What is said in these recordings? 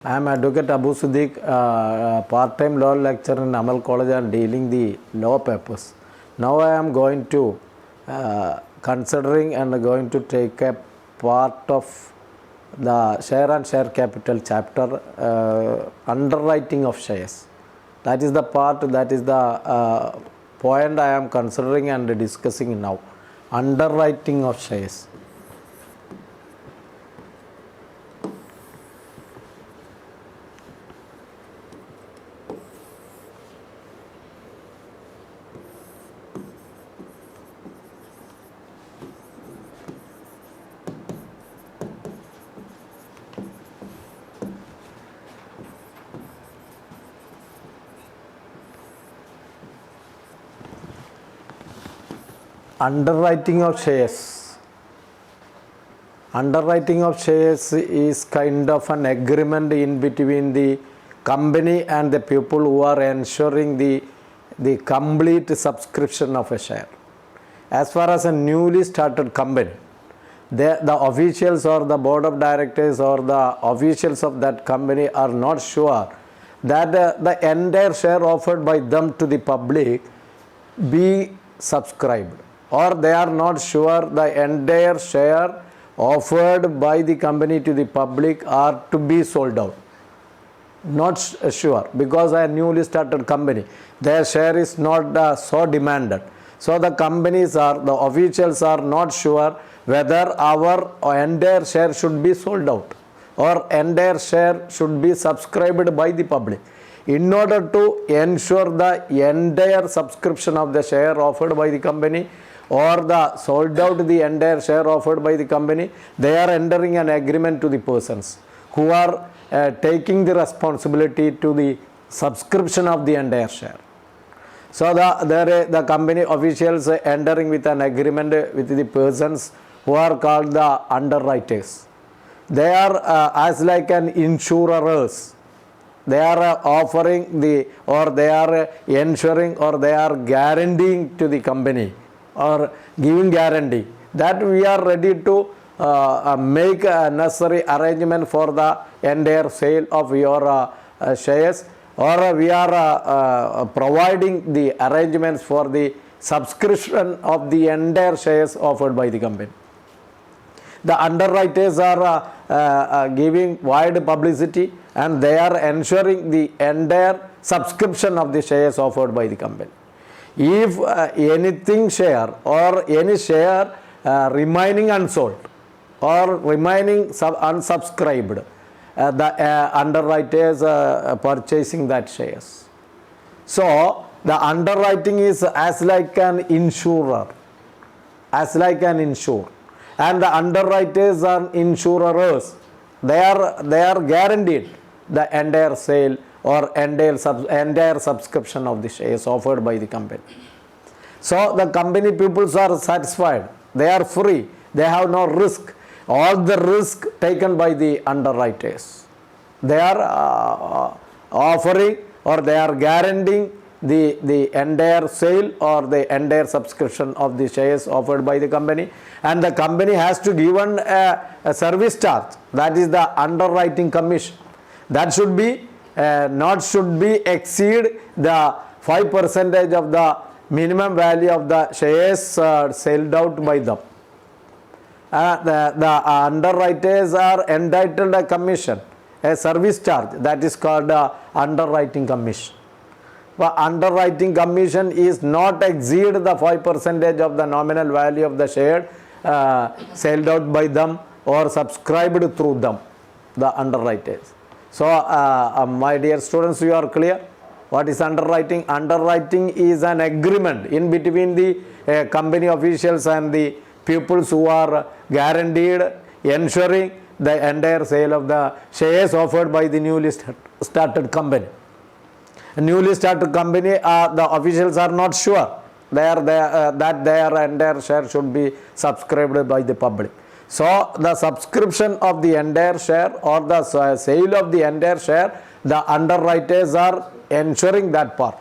I am Advocate Abu Siddik, part-time law lecturer in Amal College and dealing the law papers. Now I am going to considering and going to take a part of the share and share capital chapter, underwriting of shares. That is the part, that is the point I am considering and discussing now. Underwriting of shares. Underwriting of shares. Underwriting of shares is kind of an agreement in between the company and the people who are ensuring the complete subscription of a share. As far as a newly started company, the officials or the board of directors or the officials of that company are not sure that the entire share offered by them to the public be subscribed, or they are not sure the entire share offered by the company to the public are to be sold out. Not sure, because a newly started company, their share is not so demanded. So the the officials are not sure whether our entire share should be sold out or entire share should be subscribed by the public. In order to ensure the entire subscription of the share offered by the company or the sold out the entire share offered by the company, they are entering an agreement to the persons who are taking the responsibility to the subscription of the entire share. So the company officials entering with an agreement with the persons who are called the underwriters. They are as like an insurers. They are offering or they are ensuring or they are guaranteeing to the company or giving guarantee that we are ready to make a necessary arrangement for the entire sale of your shares, or we are providing the arrangements for the subscription of the entire shares offered by the company. The underwriters are giving wide publicity and they are ensuring the entire subscription of the shares offered by the company. If anything share or any share remaining unsold or remaining unsubscribed, the underwriters purchasing that shares. So the underwriting is as like an insurer, and the underwriters are insurers. They are guaranteed the entire sale or entire subscription of the shares offered by the company. So the company peoples are satisfied. They are free. They have no risk. All the risk taken by the underwriters. They are offering or they are guaranteeing the entire sale or the entire subscription of the shares offered by the company, and the company has to give a service charge, that is the underwriting commission. That should be exceed the 5% of the minimum value of the shares sold out by them. The underwriters are entitled a commission, a service charge, that is called underwriting commission. But underwriting commission is not exceed the 5% of the nominal value of the share sold out by them or subscribed through them, the underwriters. So my dear students, you are clear what is underwriting? Underwriting is an agreement in between the company officials and the peoples who are guaranteed ensuring the entire sale of the shares offered by the newly started company. A newly started company, the officials are not sure that their entire share should be subscribed by the public. So the subscription of the entire share or the sale of the entire share, the underwriters are ensuring that part.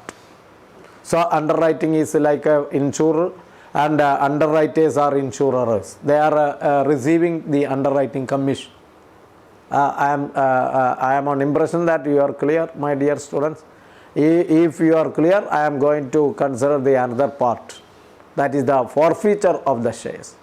So underwriting is like an insurer, and underwriters are insurers. They are receiving the underwriting commission. I am on impression that you are clear, my dear students. If you are clear, I am going to consider the another part, that is the forfeiture of the shares.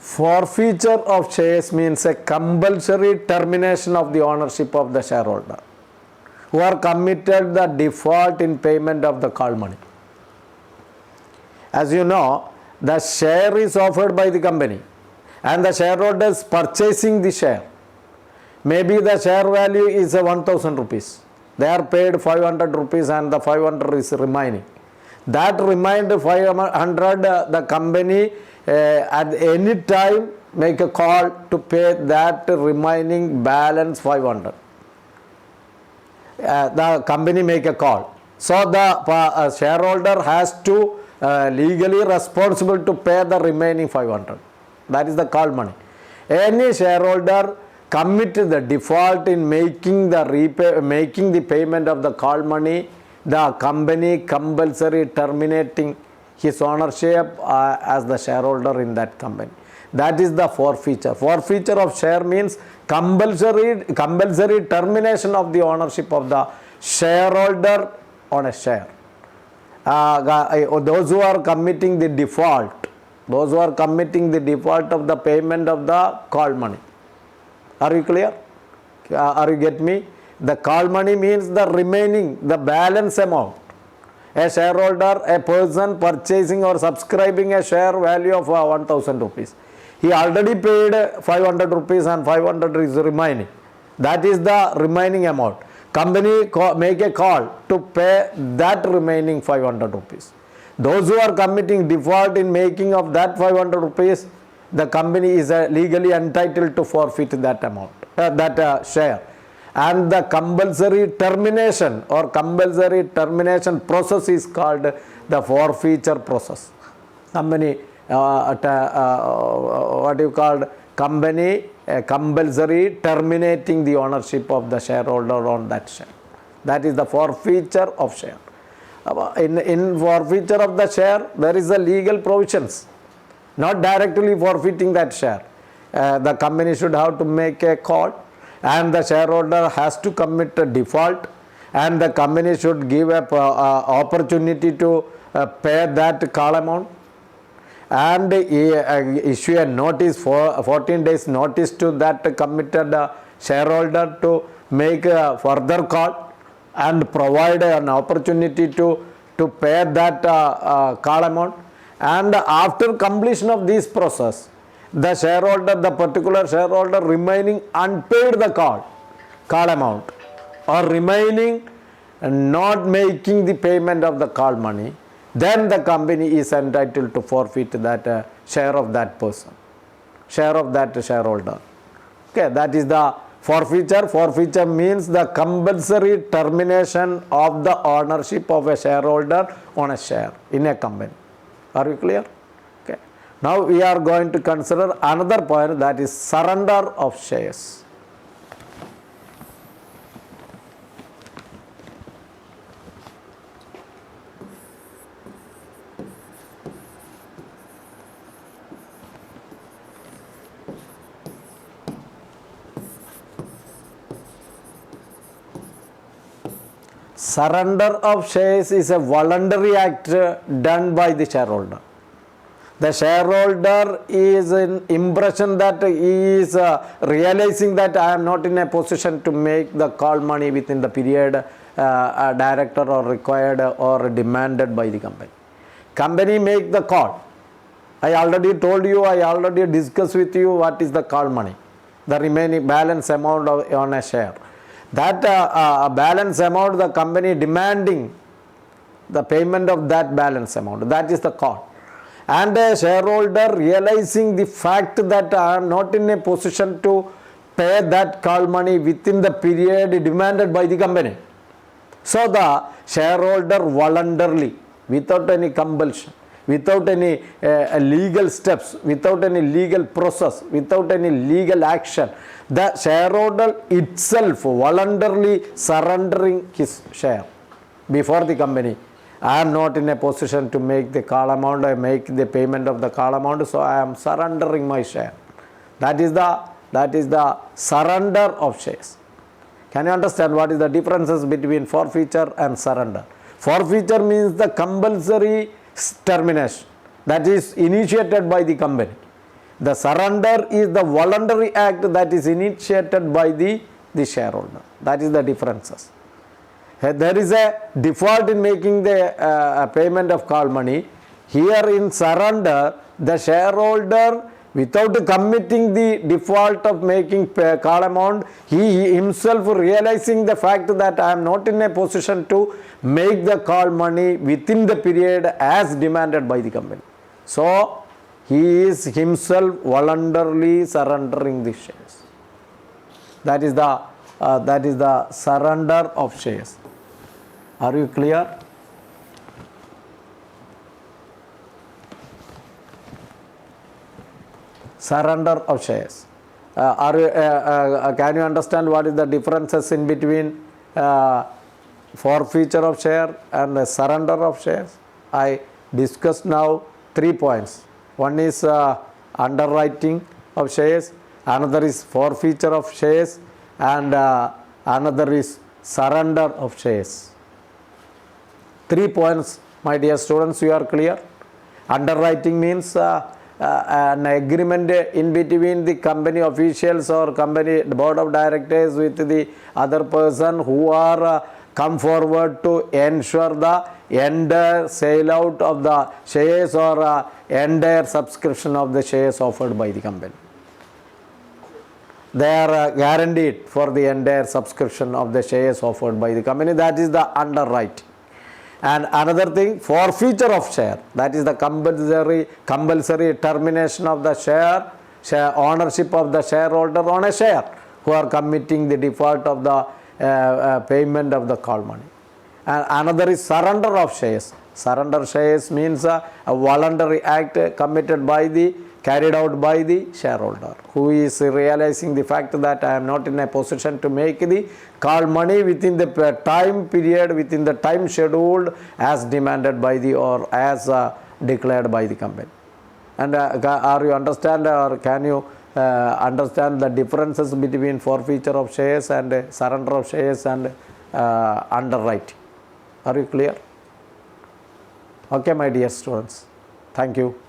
Forfeiture of shares means a compulsory termination of the ownership of the shareholder who are committed the default in payment of the call money. As you know, the share is offered by the company and the shareholder is purchasing the share. Maybe the share value is 1000 rupees. They are paid 500 rupees and the 500 is remaining. That remaining 500, the company at any time make a call to pay that remaining balance 500. The company make a call. So the shareholder has to legally responsible to pay the remaining 500. That is the call money. Any shareholder commit the default in making the payment of the call money, the company compulsory terminating his ownership as the shareholder in that company. That is the forfeiture. Forfeiture of share means compulsory termination of the ownership of the shareholder on a share. Those who are committing the default, of the payment of the call money. Are you clear? Are you get me? The call money means the remaining, the balance amount. A shareholder, a person purchasing or subscribing a share value of 1000 rupees. He already paid 500 rupees and 500 is remaining. That is the remaining amount. Company make a call to pay that remaining 500 rupees. Those who are committing default in making of that 500 rupees, the company is legally entitled to forfeit that amount, that share. And the compulsory termination process is called the forfeiture process. Company company compulsory terminating the ownership of the shareholder on that share. That is the forfeiture of share. In forfeiture of the share, there is a legal provisions. Not directly forfeiting that share. The company should have to make a call and the shareholder has to commit a default and the company should give a opportunity to pay that call amount and issue a notice for 14 days notice to that committed shareholder to make a further call and provide an opportunity to pay that call amount. And after completion of this process, the shareholder, the particular shareholder remaining unpaid the call amount or remaining not making the payment of the call money, then the company is entitled to forfeit that share of that person, share of that shareholder. Okay, that is the forfeiture. Forfeiture means the compulsory termination of the ownership of a shareholder on a share in a company. Are you clear? Okay. Now we are going to consider another point, that is surrender of shares. Surrender of shares is a voluntary act done by the shareholder. The shareholder is in impression that he is realizing that I am not in a position to make the call money within the period directed or required or demanded by the company. Company make the call. I already told you, I already discussed with you what is the call money, the remaining balance amount on a share. That balance amount, the company demanding the payment of that balance amount, that is the call. and a shareholder realizing the fact that I am not in a position to pay that call money within the period demanded by the company. So the shareholder voluntarily, without any compulsion, without any legal steps, without any legal process, without any legal action, the shareholder itself voluntarily surrendering his share before the company. I am not in a position to make the call amount, I make the payment of the call amount, so I am surrendering my share. That is the surrender of shares. Can you understand what is the differences between forfeiture and surrender? Forfeiture means the compulsory termination that is initiated by the company. The surrender is the voluntary act that is initiated by the shareholder. That is the differences. There is a default in making the payment of call money. Here in surrender, the shareholder, without committing the default of making call amount, he himself realizing the fact that I am not in a position to make the call money within the period as demanded by the company. So he is himself voluntarily surrendering the shares. That is the surrender of shares. Are you clear? Surrender of shares. Can you understand what is the differences in between forfeiture of share and surrender of shares? I discussed now 3 points. One is underwriting of shares, another is forfeiture of shares, and another is surrender of shares. 3 points, my dear students, you are clear? Underwriting means an agreement in between the company officials or company board of directors with the other person who are come forward to ensure the entire sale out of the shares or entire subscription of the shares offered by the company. They are guaranteed for the entire subscription of the shares offered by the company. That is the underwriting. And another thing, forfeiture of share, that is the compulsory termination of the share ownership of the shareholder on a share who are committing the default of the payment of the call money. And another is surrender of shares. Surrender shares means a voluntary act carried out by the shareholder who is realizing the fact that I am not in a position to make the call money within the time period, within the time scheduled as demanded by the or as declared by the company. And are you understand or can you understand the differences between forfeiture of shares and surrender of shares and underwriting? Are you clear? Okay, my dear students. Thank you.